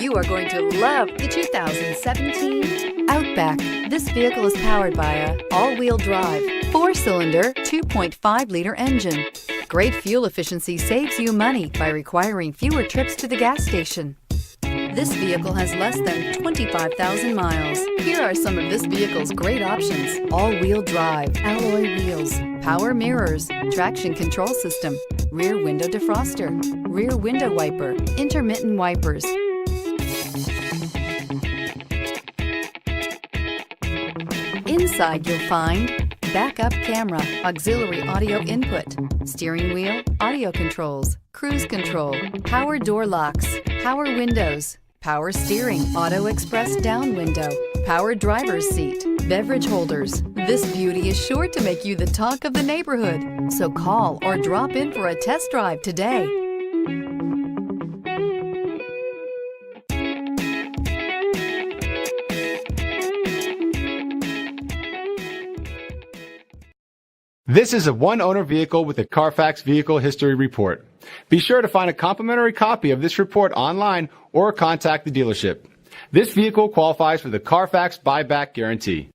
You are going to love the 2017 Outback. This vehicle is powered by a all-wheel drive, 4-cylinder, 2.5-liter engine. Great fuel efficiency saves you money by requiring fewer trips to the gas station. This vehicle has less than 25,000 miles. Here are some of this vehicle's great options: all-wheel drive, alloy wheels, power mirrors, traction control system, rear window defroster, rear window wiper, intermittent wipers. Inside you'll find backup camera, auxiliary audio input, steering wheel audio controls, cruise control, power door locks, power windows, power steering, auto express down window, power driver's seat, beverage holders. This beauty is sure to make you the talk of the neighborhood. So call or drop in for a test drive today. This is a one-owner vehicle with a CARFAX Vehicle History Report. Be sure to find a complimentary copy of this report online or contact the dealership. This vehicle qualifies for the CARFAX Buyback Guarantee.